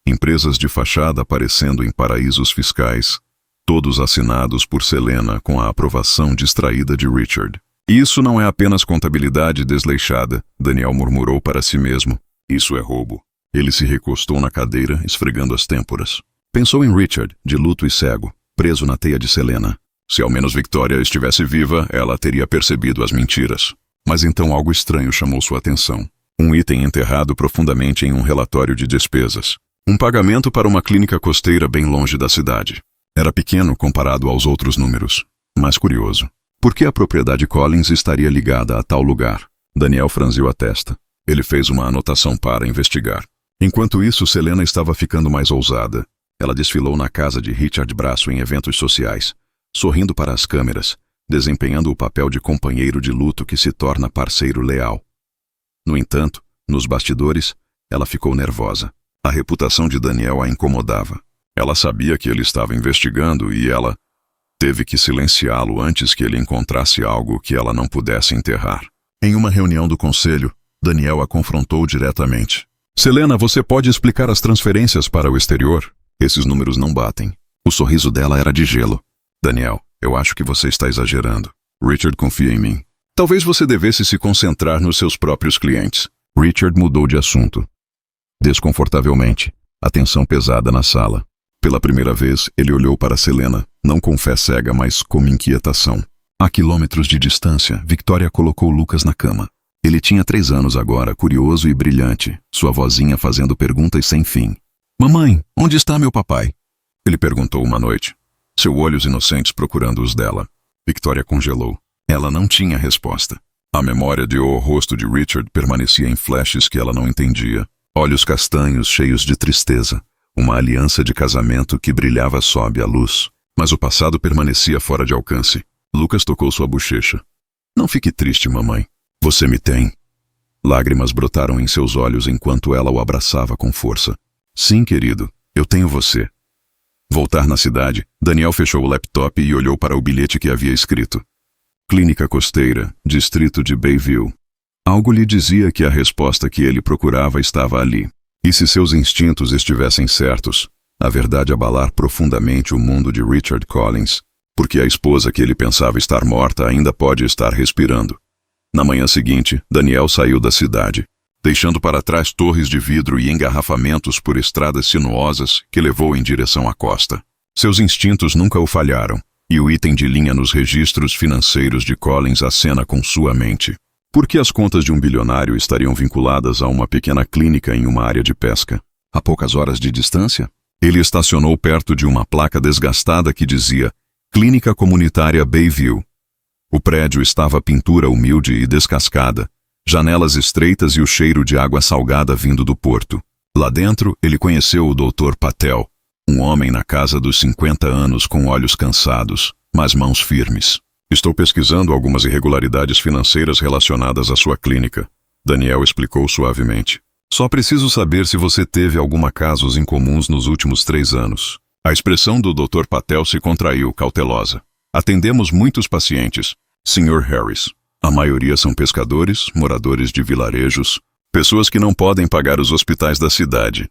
Empresas de fachada aparecendo em paraísos fiscais. Todos assinados por Selena com a aprovação distraída de Richard. Isso não é apenas contabilidade desleixada, Daniel murmurou para si mesmo. Isso é roubo. Ele se recostou na cadeira, esfregando as têmporas. Pensou em Richard, de luto e cego, preso na teia de Selena. Se ao menos Victoria estivesse viva, ela teria percebido as mentiras. Mas então algo estranho chamou sua atenção. Um item enterrado profundamente em um relatório de despesas. Um pagamento para uma clínica costeira bem longe da cidade. Era pequeno comparado aos outros números, mas curioso. Por que a propriedade Collins estaria ligada a tal lugar? Daniel franziu a testa. Ele fez uma anotação para investigar. Enquanto isso, Selena estava ficando mais ousada. Ela desfilou na casa de Richard Brasso em eventos sociais, sorrindo para as câmeras, desempenhando o papel de companheiro de luto que se torna parceiro leal. No entanto, nos bastidores, ela ficou nervosa. A reputação de Daniel a incomodava. Ela sabia que ele estava investigando e ela teve que silenciá-lo antes que ele encontrasse algo que ela não pudesse enterrar. Em uma reunião do conselho, Daniel a confrontou diretamente. Selena, você pode explicar as transferências para o exterior? Esses números não batem. O sorriso dela era de gelo. Daniel, eu acho que você está exagerando. Richard confia em mim. Talvez você devesse se concentrar nos seus próprios clientes. Richard mudou de assunto. Desconfortavelmente, a tensão pesada na sala. Pela primeira vez, ele olhou para Selena, não com fé cega, mas com inquietação. A quilômetros de distância, Victoria colocou Lucas na cama. Ele tinha 3 anos agora, curioso e brilhante, sua vozinha fazendo perguntas sem fim. Mamãe, onde está meu papai? Ele perguntou uma noite, seus olhos inocentes procurando os dela. Victoria congelou. Ela não tinha resposta. A memória de o rosto de Richard permanecia em flashes que ela não entendia. Olhos castanhos cheios de tristeza. Uma aliança de casamento que brilhava sob a luz. Mas o passado permanecia fora de alcance. Lucas tocou sua bochecha. Não fique triste, mamãe. Você me tem. Lágrimas brotaram em seus olhos enquanto ela o abraçava com força. Sim, querido, eu tenho você. Voltar na cidade, Daniel fechou o laptop e olhou para o bilhete que havia escrito. Clínica Costeira, Distrito de Bayview. Algo lhe dizia que a resposta que ele procurava estava ali. E se seus instintos estivessem certos, a verdade abalar profundamente o mundo de Richard Collins, porque a esposa que ele pensava estar morta ainda pode estar respirando. Na manhã seguinte, Daniel saiu da cidade, deixando para trás torres de vidro e engarrafamentos por estradas sinuosas que levou em direção à costa. Seus instintos nunca o falharam, e o item de linha nos registros financeiros de Collins acena com sua mente. Por que as contas de um bilionário estariam vinculadas a uma pequena clínica em uma área de pesca? A poucas horas de distância? Ele estacionou perto de uma placa desgastada que dizia Clínica Comunitária Bayview. O prédio estava pintura humilde e descascada, janelas estreitas e o cheiro de água salgada vindo do porto. Lá dentro, ele conheceu o Dr. Patel, um homem na casa dos 50 anos com olhos cansados, mas mãos firmes. Estou pesquisando algumas irregularidades financeiras relacionadas à sua clínica, Daniel explicou suavemente. Só preciso saber se você teve alguma casos incomuns nos últimos 3 anos. A expressão do Dr. Patel se contraiu, cautelosa. Atendemos muitos pacientes, Sr. Harris. A maioria são pescadores, moradores de vilarejos, pessoas que não podem pagar os hospitais da cidade.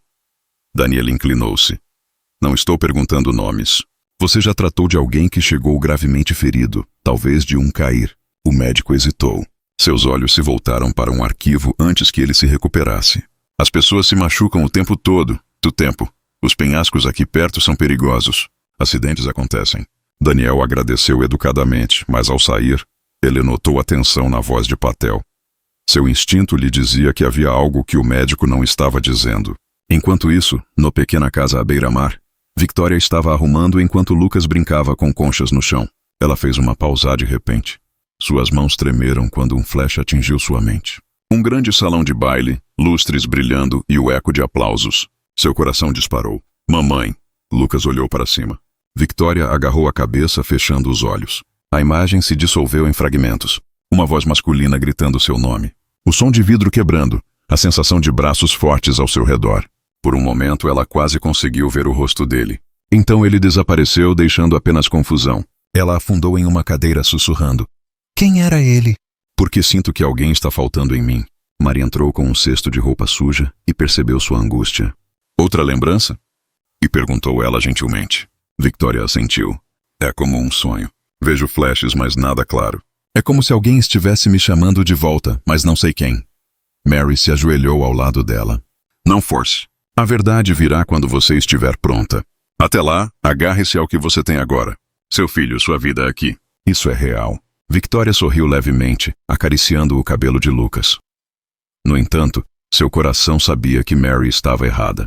Daniel inclinou-se. Não estou perguntando nomes. Você já tratou de alguém que chegou gravemente ferido, talvez de um cair. O médico hesitou. Seus olhos se voltaram para um arquivo antes que ele se recuperasse. As pessoas se machucam o tempo todo, do tempo. Os penhascos aqui perto são perigosos. Acidentes acontecem. Daniel agradeceu educadamente, mas ao sair, ele notou a tensão na voz de Patel. Seu instinto lhe dizia que havia algo que o médico não estava dizendo. Enquanto isso, na pequena casa à beira-mar, Victoria estava arrumando enquanto Lucas brincava com conchas no chão. Ela fez uma pausa de repente. Suas mãos tremeram quando um flash atingiu sua mente. Um grande salão de baile, lustres brilhando e o eco de aplausos. Seu coração disparou. Mamãe! Lucas olhou para cima. Victoria agarrou a cabeça, fechando os olhos. A imagem se dissolveu em fragmentos. Uma voz masculina gritando seu nome. O som de vidro quebrando. A sensação de braços fortes ao seu redor. Por um momento ela quase conseguiu ver o rosto dele. Então ele desapareceu, deixando apenas confusão. Ela afundou em uma cadeira sussurrando. Quem era ele? Porque sinto que alguém está faltando em mim. Mari entrou com um cesto de roupa suja e percebeu sua angústia. Outra lembrança? E perguntou ela gentilmente. Victoria assentiu. É como um sonho. Vejo flashes, mas nada claro. É como se alguém estivesse me chamando de volta, mas não sei quem. Mary se ajoelhou ao lado dela. Não force. A verdade virá quando você estiver pronta. Até lá, agarre-se ao que você tem agora. Seu filho, sua vida aqui. Isso é real. Victoria sorriu levemente, acariciando o cabelo de Lucas. No entanto, seu coração sabia que Mary estava errada.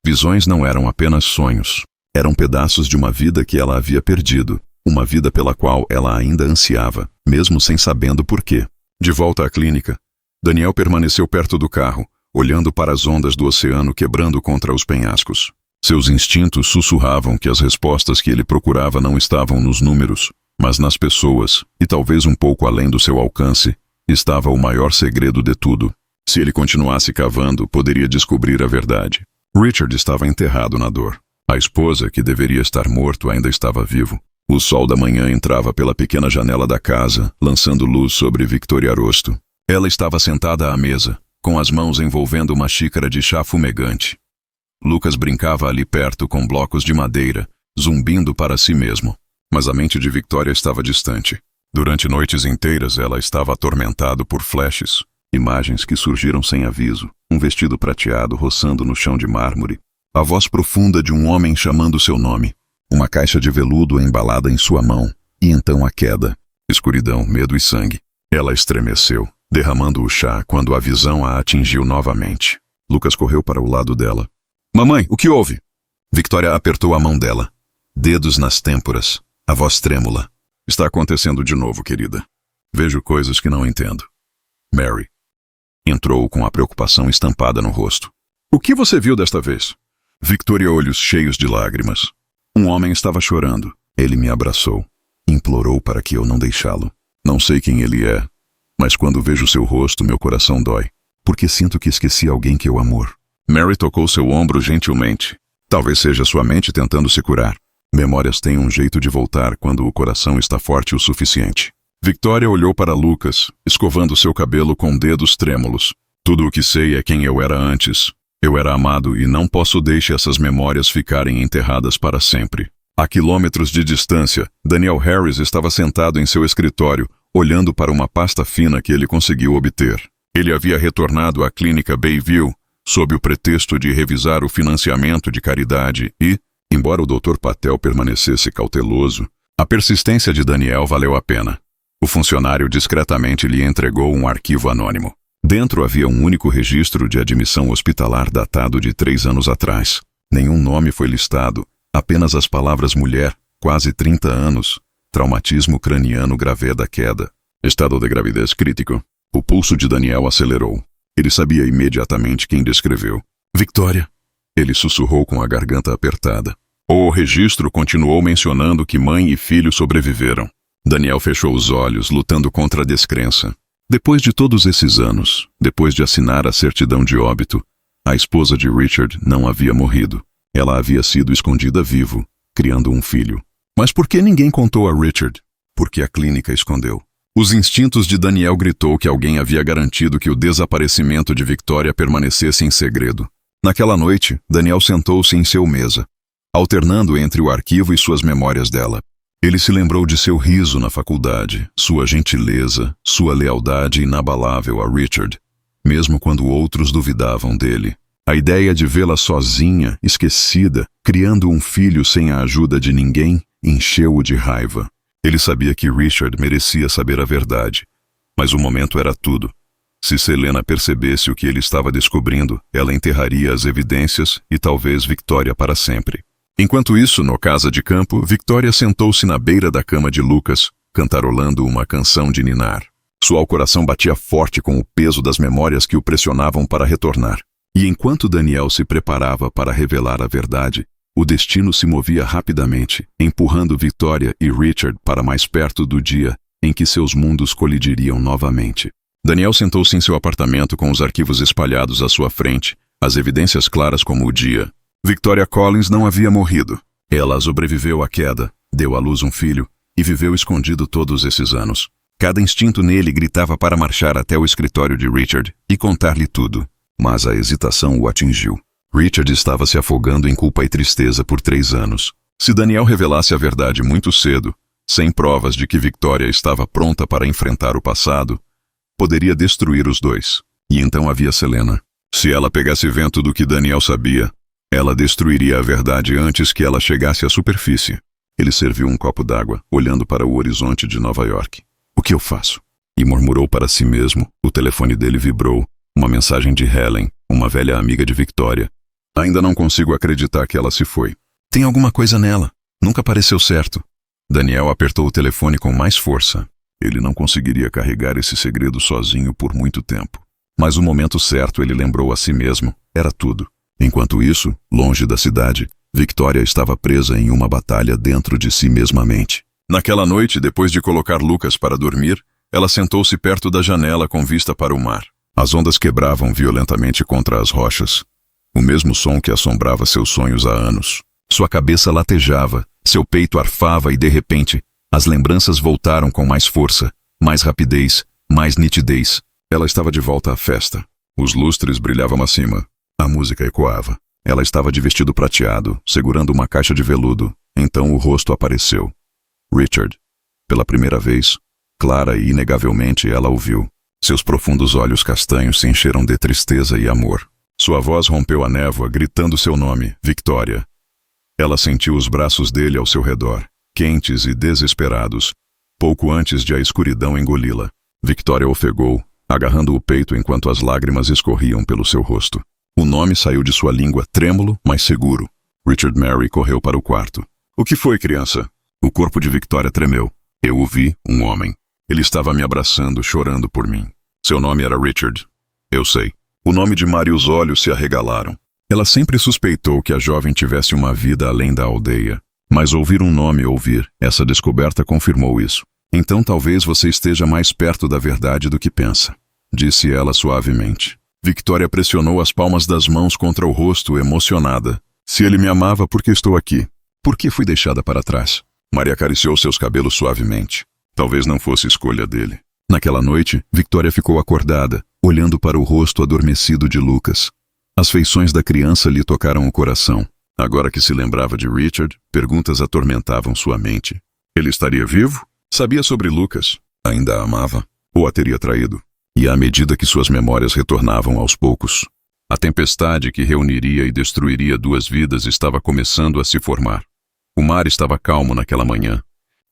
Visões não eram apenas sonhos. Eram pedaços de uma vida que ela havia perdido. Uma vida pela qual ela ainda ansiava, mesmo sem sabendo por quê. De volta à clínica, Daniel permaneceu perto do carro, olhando para as ondas do oceano quebrando contra os penhascos. Seus instintos sussurravam que as respostas que ele procurava não estavam nos números, mas nas pessoas, e talvez um pouco além do seu alcance, estava o maior segredo de tudo. Se ele continuasse cavando, poderia descobrir a verdade. Richard estava enterrado na dor. A esposa, que deveria estar morto, ainda estava vivo. O sol da manhã entrava pela pequena janela da casa, lançando luz sobre Victoria Rosto. Ela estava sentada à mesa, com as mãos envolvendo uma xícara de chá fumegante. Lucas brincava ali perto com blocos de madeira, zumbindo para si mesmo. Mas a mente de Victoria estava distante. Durante noites inteiras ela estava atormentada por flashes, imagens que surgiram sem aviso, um vestido prateado roçando no chão de mármore, a voz profunda de um homem chamando seu nome, uma caixa de veludo embalada em sua mão, e então a queda, escuridão, medo e sangue. Ela estremeceu, derramando o chá quando a visão a atingiu novamente. Lucas correu para o lado dela. Mamãe, o que houve? Victoria apertou a mão dela. Dedos nas têmporas. A voz trêmula. Está acontecendo de novo, querida. Vejo coisas que não entendo. Mary. Entrou com a preocupação estampada no rosto. O que você viu desta vez? Victoria, olhos cheios de lágrimas. Um homem estava chorando. Ele me abraçou. Implorou para que eu não deixá-lo. Não sei quem ele é, mas quando vejo seu rosto, meu coração dói, porque sinto que esqueci alguém que eu amo. Mary tocou seu ombro gentilmente. Talvez seja sua mente tentando se curar. Memórias têm um jeito de voltar quando o coração está forte o suficiente. Victoria olhou para Lucas, escovando seu cabelo com dedos trêmulos. Tudo o que sei é quem eu era antes. Eu era amado e não posso deixar essas memórias ficarem enterradas para sempre. A quilômetros de distância, Daniel Harris estava sentado em seu escritório, olhando para uma pasta fina que ele conseguiu obter. Ele havia retornado à clínica Bayview, sob o pretexto de revisar o financiamento de caridade e, embora o Dr. Patel permanecesse cauteloso, a persistência de Daniel valeu a pena. O funcionário discretamente lhe entregou um arquivo anônimo. Dentro havia um único registro de admissão hospitalar datado de 3 anos atrás. Nenhum nome foi listado, apenas as palavras mulher, quase 30 anos, traumatismo craniano grave da queda, estado de gravidez crítico. O pulso de Daniel acelerou. Ele sabia imediatamente quem descreveu. Victoria. Ele sussurrou com a garganta apertada. O registro continuou mencionando que mãe e filho sobreviveram. Daniel fechou os olhos, lutando contra a descrença. Depois de todos esses anos, depois de assinar a certidão de óbito, a esposa de Richard não havia morrido. Ela havia sido escondida vivo, criando um filho. Mas por que ninguém contou a Richard? Porque a clínica escondeu. Os instintos de Daniel gritou que alguém havia garantido que o desaparecimento de Victoria permanecesse em segredo. Naquela noite, Daniel sentou-se em sua mesa, alternando entre o arquivo e suas memórias dela. Ele se lembrou de seu riso na faculdade, sua gentileza, sua lealdade inabalável a Richard, mesmo quando outros duvidavam dele. A ideia de vê-la sozinha, esquecida, criando um filho sem a ajuda de ninguém, encheu-o de raiva. Ele sabia que Richard merecia saber a verdade, mas o momento era tudo. Se Selena percebesse o que ele estava descobrindo, ela enterraria as evidências e talvez Victoria para sempre. Enquanto isso, no casa de campo, Victoria sentou-se na beira da cama de Lucas, cantarolando uma canção de ninar. Seu coração batia forte com o peso das memórias que o pressionavam para retornar. E enquanto Daniel se preparava para revelar a verdade, o destino se movia rapidamente, empurrando Victoria e Richard para mais perto do dia em que seus mundos colidiriam novamente. Daniel sentou-se em seu apartamento com os arquivos espalhados à sua frente, as evidências claras como o dia. Victoria Collins não havia morrido. Ela sobreviveu à queda, deu à luz um filho e viveu escondido todos esses anos. Cada instinto nele gritava para marchar até o escritório de Richard e contar-lhe tudo. Mas a hesitação o atingiu. Richard estava se afogando em culpa e tristeza por 3 anos. Se Daniel revelasse a verdade muito cedo, sem provas de que Victoria estava pronta para enfrentar o passado, poderia destruir os dois. E então havia Selena. Se ela pegasse vento do que Daniel sabia, ela destruiria a verdade antes que ela chegasse à superfície. Ele serviu um copo d'água, olhando para o horizonte de Nova York. O que eu faço? E murmurou para si mesmo. O telefone dele vibrou. Uma mensagem de Helen, uma velha amiga de Victoria. Ainda não consigo acreditar que ela se foi. Tem alguma coisa nela. Nunca pareceu certo. Daniel apertou o telefone com mais força. Ele não conseguiria carregar esse segredo sozinho por muito tempo. Mas o momento certo, ele lembrou a si mesmo, era tudo. Enquanto isso, longe da cidade, Victoria estava presa em uma batalha dentro de si mesmamente. Naquela noite, depois de colocar Lucas para dormir, ela sentou-se perto da janela com vista para o mar. As ondas quebravam violentamente contra as rochas. O mesmo som que assombrava seus sonhos há anos. Sua cabeça latejava, seu peito arfava e, de repente, as lembranças voltaram com mais força, mais rapidez, mais nitidez. Ela estava de volta à festa. Os lustres brilhavam acima. A música ecoava. Ela estava de vestido prateado, segurando uma caixa de veludo. Então o rosto apareceu. Richard. Pela primeira vez, clara e inegavelmente ela o viu. Seus profundos olhos castanhos se encheram de tristeza e amor. Sua voz rompeu a névoa, gritando seu nome, Victoria. Ela sentiu os braços dele ao seu redor, quentes e desesperados, pouco antes de a escuridão engoli-la. Victoria ofegou, agarrando o peito enquanto as lágrimas escorriam pelo seu rosto. O nome saiu de sua língua trêmulo, mas seguro. Richard Mary correu para o quarto. O que foi, criança? O corpo de Victoria tremeu. Eu o vi, um homem. Ele estava me abraçando, chorando por mim. Seu nome era Richard. Eu sei. O nome de Mary e os olhos se arregalaram. Ela sempre suspeitou que a jovem tivesse uma vida além da aldeia. Mas ouvir um nome essa descoberta confirmou isso. Então talvez você esteja mais perto da verdade do que pensa, disse ela suavemente. Victoria pressionou as palmas das mãos contra o rosto, emocionada. Se ele me amava, por que estou aqui? Por que fui deixada para trás? Mary acariciou seus cabelos suavemente. Talvez não fosse escolha dele. Naquela noite, Victoria ficou acordada, olhando para o rosto adormecido de Lucas. As feições da criança lhe tocaram o coração. Agora que se lembrava de Richard, perguntas atormentavam sua mente. Ele estaria vivo? Sabia sobre Lucas? Ainda a amava? Ou a teria traído? E à medida que suas memórias retornavam aos poucos, a tempestade que reuniria e destruiria 2 vidas estava começando a se formar. O mar estava calmo naquela manhã,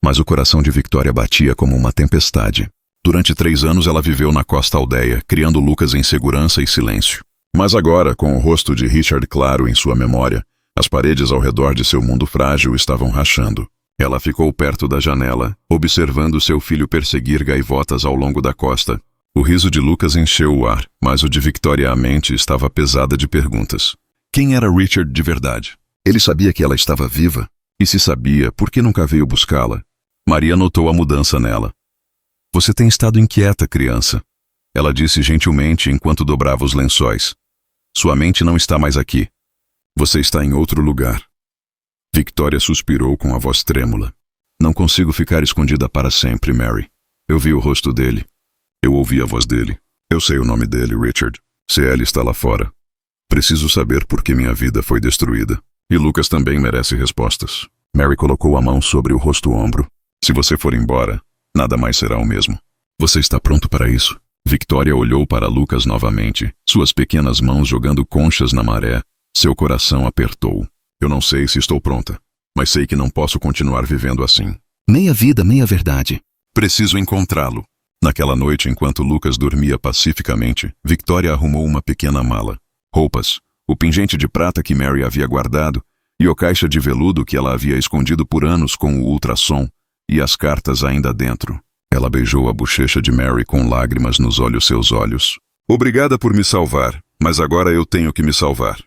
mas o coração de Victoria batia como uma tempestade. Durante 3 anos ela viveu na costa aldeia, criando Lucas em segurança e silêncio. Mas agora, com o rosto de Richard claro em sua memória, as paredes ao redor de seu mundo frágil estavam rachando. Ela ficou perto da janela, observando seu filho perseguir gaivotas ao longo da costa. O riso de Lucas encheu o ar, mas o de Victoria, a mente estava pesada de perguntas. Quem era Richard de verdade? Ele sabia que ela estava viva? E se sabia, por que nunca veio buscá-la? Maria notou a mudança nela. Você tem estado inquieta, criança. Ela disse gentilmente enquanto dobrava os lençóis. Sua mente não está mais aqui. Você está em outro lugar. Victoria suspirou com a voz trêmula. Não consigo ficar escondida para sempre, Mary. Eu vi o rosto dele. Eu ouvi a voz dele. Eu sei o nome dele, Richard. CL está lá fora. Preciso saber por que minha vida foi destruída. E Lucas também merece respostas. Mary colocou a mão sobre o rosto-ombro. Se você for embora, nada mais será o mesmo. Você está pronto para isso? Victoria olhou para Lucas novamente, suas pequenas mãos jogando conchas na maré. Seu coração apertou. Eu não sei se estou pronta. mas sei que não posso continuar vivendo assim. Meia vida, meia verdade. Preciso encontrá-lo. Naquela noite, enquanto Lucas dormia pacificamente, Victoria arrumou uma pequena mala. Roupas, o pingente de prata que Mary havia guardado e a caixa de veludo que ela havia escondido por anos com o ultrassom e as cartas ainda dentro. Ela beijou a bochecha de Mary com lágrimas nos olhos seus olhos. Obrigada por me salvar, mas agora eu tenho que me salvar.